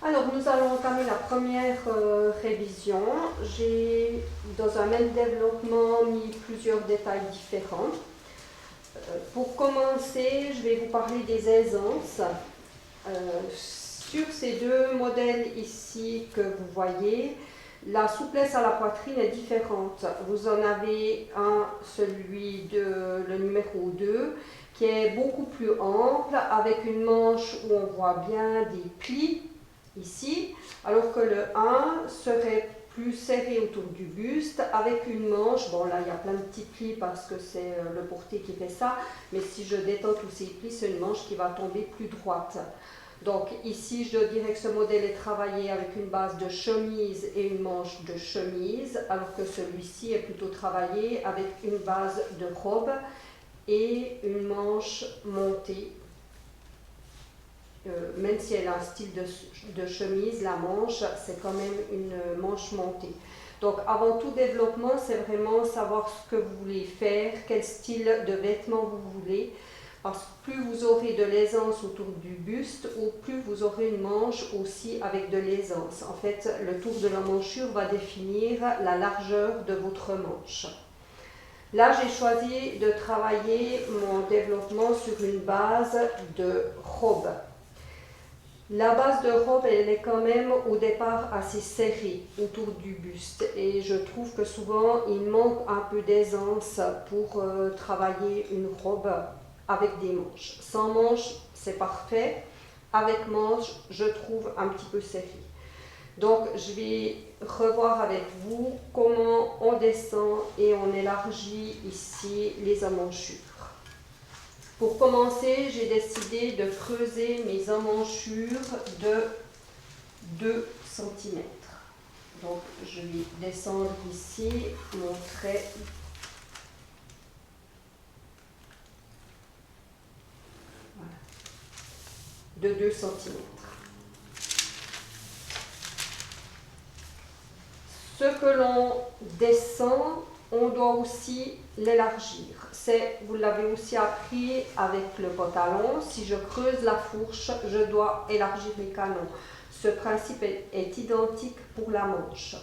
Alors, nous allons entamer la première révision. J'ai, dans un même développement, mis plusieurs détails différents. Pour commencer, je vais vous parler des aisances. Sur ces deux modèles ici que vous voyez, la souplesse à la poitrine est différente. Vous en avez un, le numéro 2, qui est beaucoup plus ample, avec une manche où on voit bien des plis ici, alors que le 1 serait plus serré autour du buste, avec une manche, bon là il y a plein de petits plis parce que c'est le porté qui fait ça, mais si je détends tous ces plis, c'est une manche qui va tomber plus droite. Donc ici, je dirais que ce modèle est travaillé avec une base de chemise et une manche de chemise, alors que celui-ci est plutôt travaillé avec une base de robe et une manche montée. Même si elle a un style de chemise, la manche, c'est quand même une manche montée. Donc avant tout développement, c'est vraiment savoir ce que vous voulez faire, quel style de vêtements vous voulez. Parce que plus vous aurez de l'aisance autour du buste, ou plus vous aurez une manche aussi avec de l'aisance. En fait, le tour de la manchure va définir la largeur de votre manche. Là, j'ai choisi de travailler mon développement sur une base de robe. La base de robe, elle est quand même au départ assez serrée autour du buste et je trouve que souvent il manque un peu d'aisance pour travailler une robe avec des manches. Sans manches, c'est parfait. Avec manches, je trouve un petit peu serré. Donc, je vais revoir avec vous comment on descend et on élargit ici les emmanchures. Pour commencer, j'ai décidé de creuser mes emmanchures de 2 cm. Donc, je vais descendre ici mon trait. Voilà. De 2 cm. Ce que l'on descend, on doit aussi l'élargir. Vous l'avez aussi appris avec le pantalon. Si je creuse la fourche, je dois élargir les canons. Ce principe est identique pour la manche.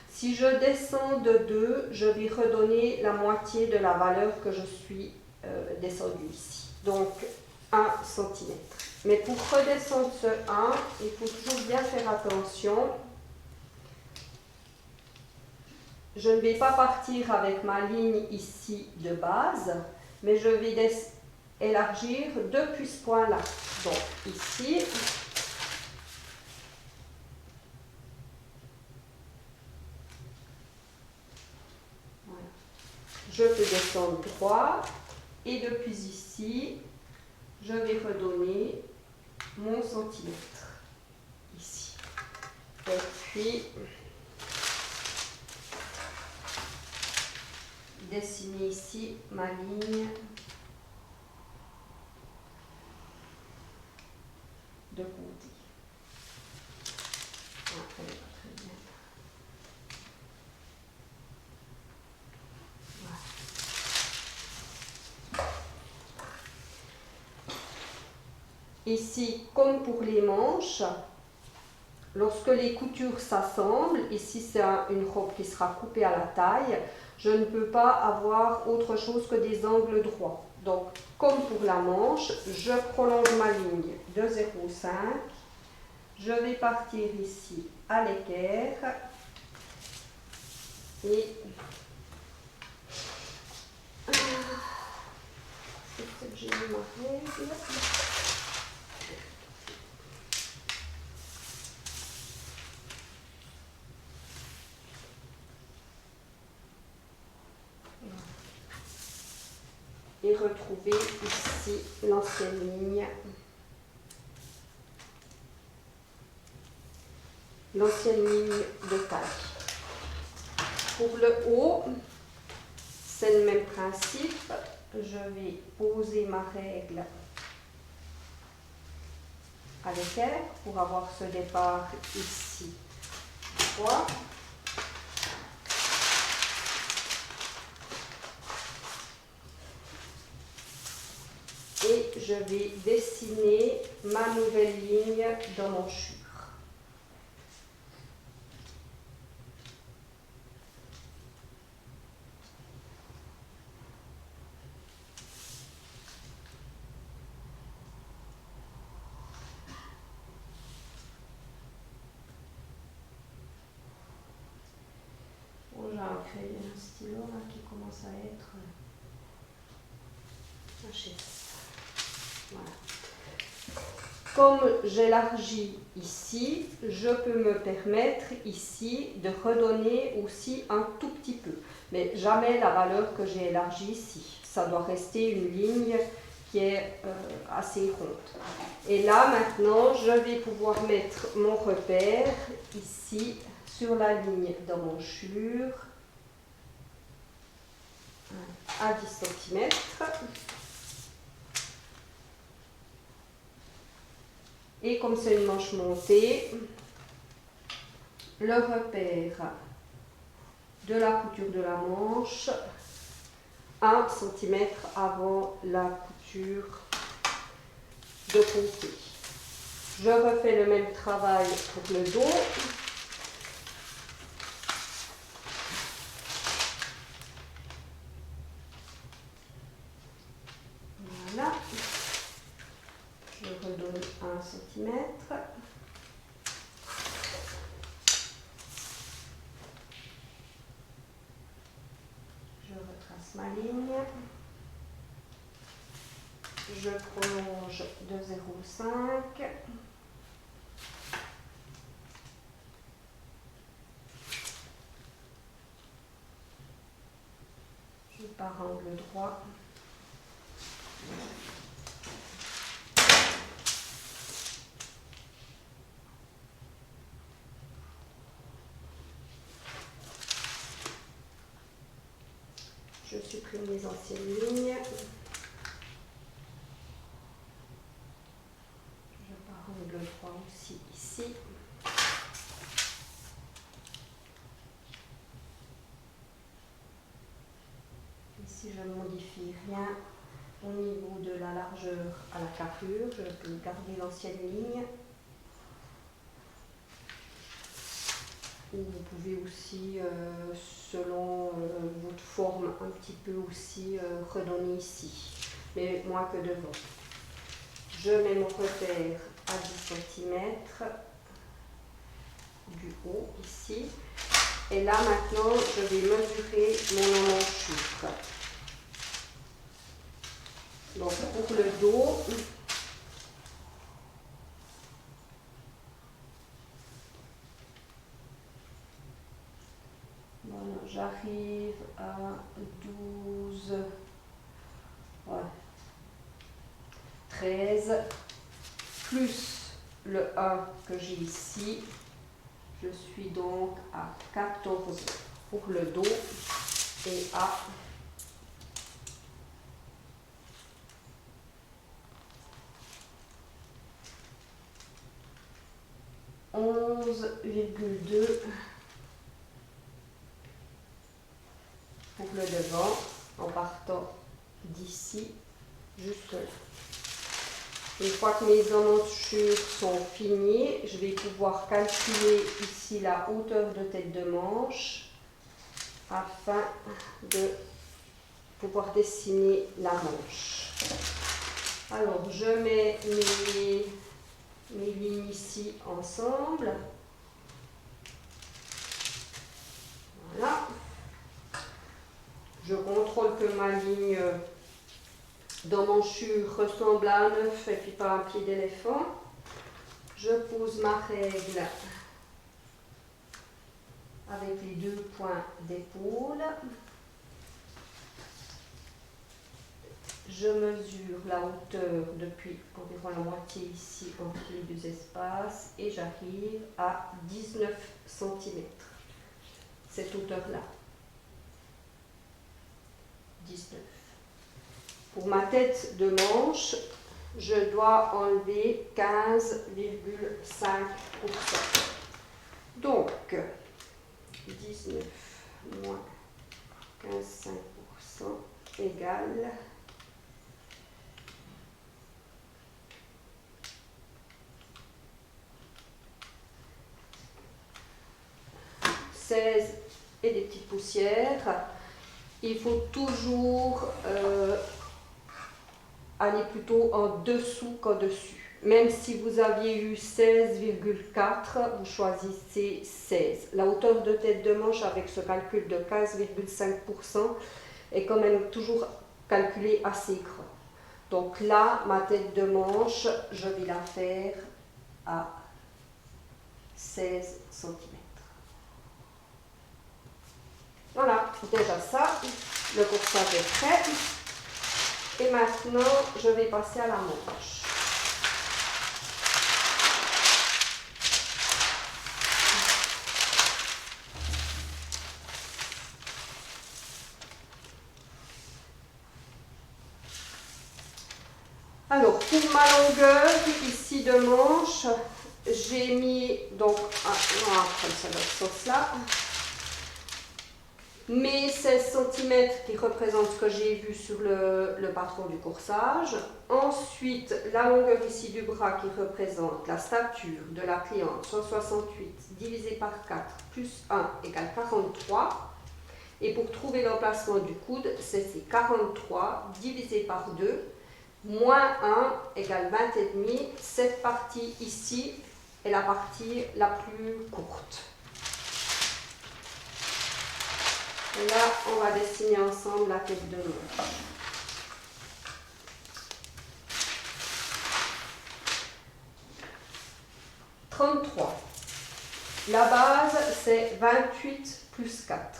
Si je descends de 2, je vais redonner la moitié de la valeur que je suis descendue ici. Donc 1 cm. Mais pour redescendre ce 1, il faut toujours bien faire attention. Je ne vais pas partir avec ma ligne ici de base, mais je vais élargir depuis ce point-là. Donc ici, voilà. Je peux descendre droit et depuis ici, je vais redonner mon centimètre ici. Et puis, dessiner ici ma ligne de côté. Ah, elle est pas très bien. Voilà. Ici, comme pour les manches, lorsque les coutures s'assemblent, ici c'est une robe qui sera coupée à la taille, je ne peux pas avoir autre chose que des angles droits. Donc, comme pour la manche, je prolonge ma ligne de 0,5. Je vais partir ici à l'équerre et peut-être que j'ai mis ma règle. Et retrouver ici l'ancienne ligne. L'ancienne ligne de taille. Pour le haut, c'est le même principe. Je vais poser ma règle à l'équerre pour avoir ce départ ici droit. Et je vais dessiner ma nouvelle ligne d'emmanchure. commence à être HS. Voilà. Comme j'élargis ici, je peux me permettre ici de redonner aussi un tout petit peu, mais jamais la valeur que j'ai élargie ici. Ça doit rester une ligne qui est assez ronde. Et là maintenant, je vais pouvoir mettre mon repère ici sur la ligne d'emmanchure à 10 cm. Et comme c'est une manche montée, le repère de la couture de la manche 1 cm avant la couture de côté. Je refais le même travail pour le dos. Voilà. Je redonne 1 cm. Je retrace ma ligne. Je prolonge de 0,5. Je pars angle droit. Je supprime les anciennes lignes. Je pars angle droit aussi ici. Ici, je ne modifie rien au niveau de la largeur à la carrure. Je peux garder l'ancienne ligne. Ou vous pouvez aussi, selon votre forme, un petit peu aussi redonner ici, mais moins que devant. Je mets mon repère à 10 cm du haut ici. Et là maintenant, je vais mesurer mon emmanchure. Donc pour le dos, voilà, j'arrive à 12, ouais, 13, plus le 1 que j'ai ici, je suis donc à 14 pour le dos et à 11,2 pour le devant, en partant d'ici juste là. Une fois que mes emmanchures sont finies, je vais pouvoir calculer ici la hauteur de tête de manche afin de pouvoir dessiner la manche. Alors, je mets mes lignes ici ensemble. Voilà. Je contrôle que ma ligne d'emmanchure ressemble à un œuf et puis pas un pied d'éléphant. Je pose ma règle avec les 2 points d'épaule. Je mesure la hauteur depuis environ la moitié ici entre les 2 espaces et j'arrive à 19 cm. Cette hauteur-là. 19. Pour ma tête de manche, je dois enlever 15,5%. Donc, 19 moins 15,5% égale 16 et des petites poussières. Il faut toujours aller plutôt en dessous qu'en dessus. Même si vous aviez eu 16,4, vous choisissez 16. La hauteur de tête de manche avec ce calcul de 15,5%, est quand même toujours calculé assez creux. Donc là, ma tête de manche, je vais la faire à 16 cm. Voilà, déjà ça, le corsage est prêt. Et maintenant, je vais passer à la manche. Alors, pour ma longueur ici de manche, j'ai mis donc cette sauce-là, mes 16 cm qui représentent ce que j'ai vu sur le patron du corsage. Ensuite, la longueur ici du bras qui représente la stature de la cliente, 168 divisé par 4 plus 1 égale 43. Et pour trouver l'emplacement du coude, c'est 43 divisé par 2 moins 1 égale 20,5. Cette partie ici est la partie la plus courte. Et là, on va dessiner ensemble la tête de manche. « 33. La base, c'est 28 plus 4.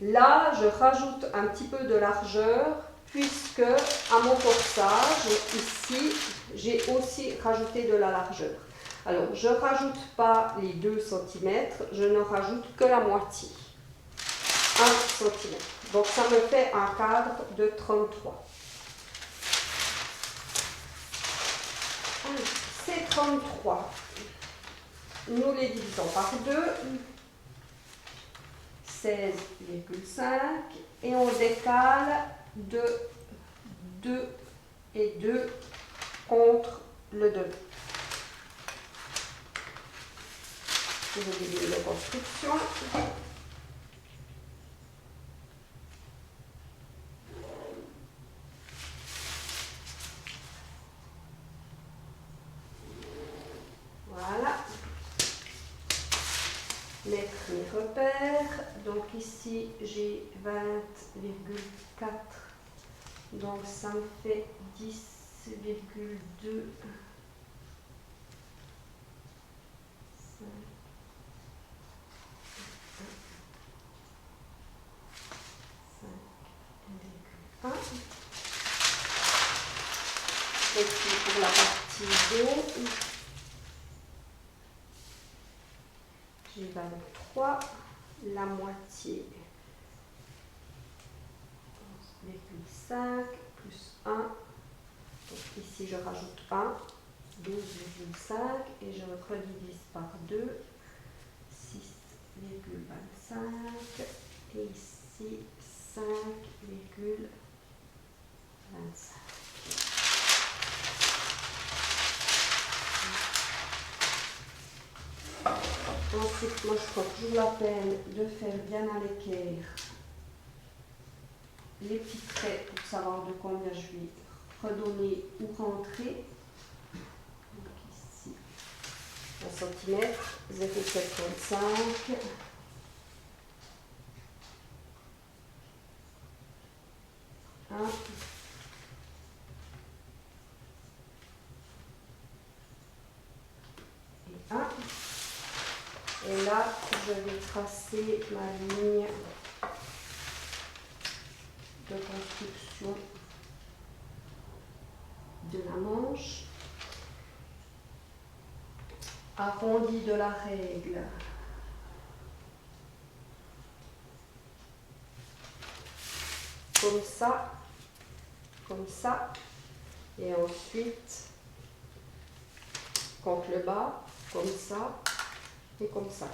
Là, je rajoute un petit peu de largeur puisque à mon corsage, ici, j'ai aussi rajouté de la largeur. Alors, je ne rajoute pas les 2 cm, je ne rajoute que la moitié. 1 cm. Donc, ça me fait un cadre de 33. Ces 33, nous les divisons par 2. 16,5 et on décale de 2 et 2 contre le devant. Je vais débiter la construction. Voilà. Mettre mes repères. Donc ici, j'ai 20,4. Donc ça me fait 10,2. Et puis pour la partie dos, j'ai 23, la moitié 11,5 plus 1. Donc ici je rajoute 1, 12,5 et je redivise par 2, 6,25 et ici 5,25. Ensuite, moi je prends toujours la peine de faire bien à l'équerre les petits traits pour savoir de combien je vais redonner ou rentrer. Donc ici, 1 cm, 0,75. Et 1. Et là, je vais tracer ma ligne de construction de la manche. Arrondi de la règle. Comme ça. Et ensuite, contre le bas, comme ça et comme ça.